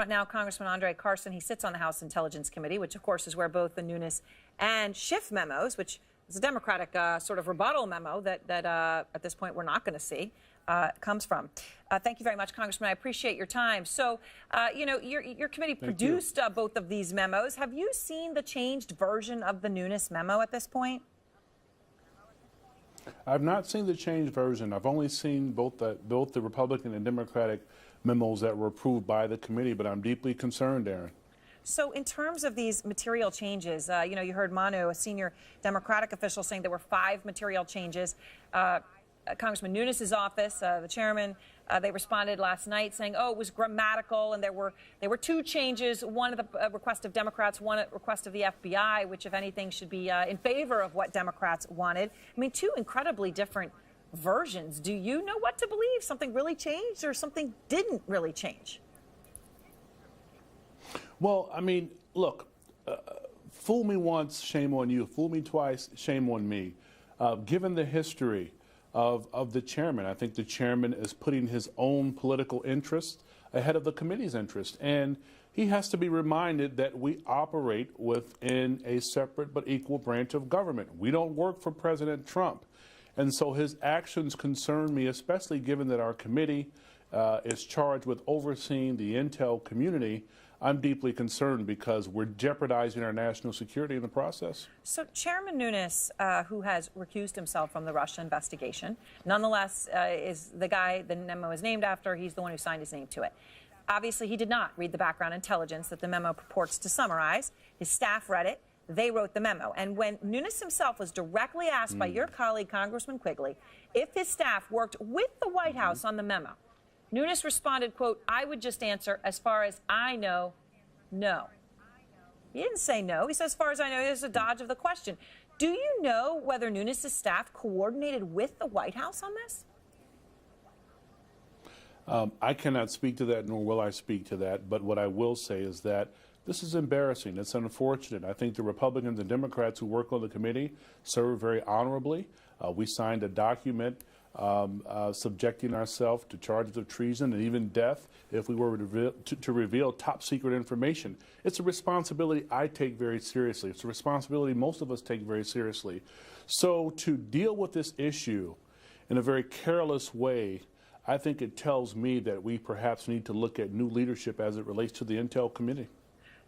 Right now, Congressman André Carson, he sits on the House Intelligence Committee, which, of course, is where both the Nunes and Schiff memos, which is a Democratic sort of rebuttal memo that at this point we're not going to see, comes from. Thank you very much, Congressman. I appreciate your time. So, you know, your committee produced both of these memos. Have you seen the changed version of the Nunes memo at this point? I've not seen the changed version. I've only seen both the Republican and Democratic memos that were approved by the committee, but I'm deeply concerned, Erin. So in terms of these material changes, you know, you heard Manu, a senior Democratic official, saying there were 5 material changes. Congressman Nunes' office, the chairman, they responded last night saying, oh, it was grammatical, and there were 2 changes, one at the request of Democrats, one at request of the FBI, which, if anything, should be in favor of what Democrats wanted. I mean, 2 incredibly different versions. Do you know what to believe? Something really changed or something didn't really change? Well, I mean, look, fool me once, shame on you. Fool me twice, shame on me. Given the history of the chairman, I think the chairman is putting his own political interest ahead of the committee's interest. And he has to be reminded that we operate within a separate but equal branch of government. We don't work for President Trump. And so his actions concern me, especially given that our committee is charged with overseeing the intel community. I'm deeply concerned because we're jeopardizing our national security in the process. So Chairman Nunes, who has recused himself from the Russia investigation, nonetheless is the guy the memo is named after. He's the one who signed his name to it. Obviously, he did not read the background intelligence that the memo purports to summarize. His staff read it. They wrote the memo. And when Nunes himself was directly asked by your colleague, Congressman Quigley, if his staff worked with the White House on the memo, Nunes responded, quote, I would just answer, as far as I know, no. He didn't say no. He said, as far as I know, there's a dodge of the question. Do you know whether Nunes' staff coordinated with the White House on this? I cannot speak to that, nor will I speak to that. But what I will say is that this is embarrassing. It's unfortunate. I think the Republicans and Democrats who work on the committee serve very honorably. We signed a document subjecting ourselves to charges of treason and even death if we were to reveal top secret information. It's a responsibility I take very seriously. It's a responsibility most of us take very seriously. So to deal with this issue in a very careless way, I think it tells me that we perhaps need to look at new leadership as it relates to the Intel Committee.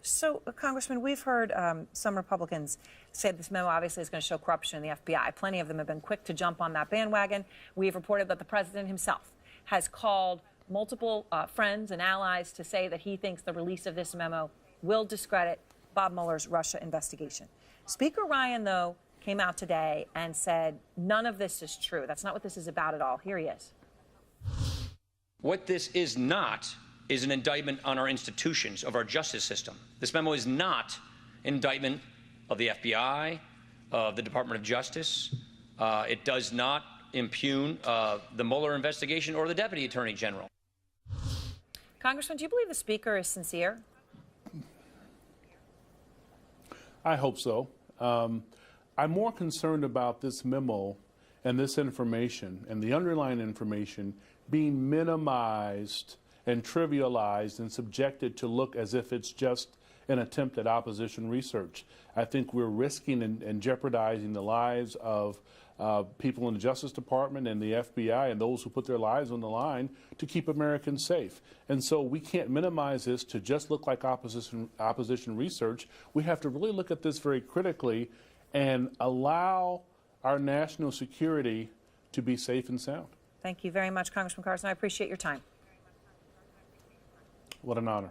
So, Congressman, we've heard some Republicans say this memo obviously is going to show corruption in the FBI. Plenty of them have been quick to jump on that bandwagon. We've reported that the president himself has called multiple friends and allies to say that he thinks the release of this memo will discredit Bob Mueller's Russia investigation. Speaker Ryan, though, came out today and said none of this is true. That's not what this is about at all. Here he is. What this is not is an indictment on our institutions of our justice system. This memo is not an indictment of the FBI, of the Department of Justice. It does not impugn the Mueller investigation or the Deputy Attorney General. Congressman, do you believe the Speaker is sincere? I hope so. I'm more concerned about this memo and this information and the underlying information being minimized and trivialized and subjected to look as if it's just an attempt at opposition research. I think we're risking and jeopardizing the lives of people in the Justice Department and the FBI and those who put their lives on the line to keep Americans safe. And so we can't minimize this to just look like opposition research. We have to really look at this very critically and allow our national security to be safe and sound. Thank you very much, Congressman Carson. I appreciate your time. What an honor.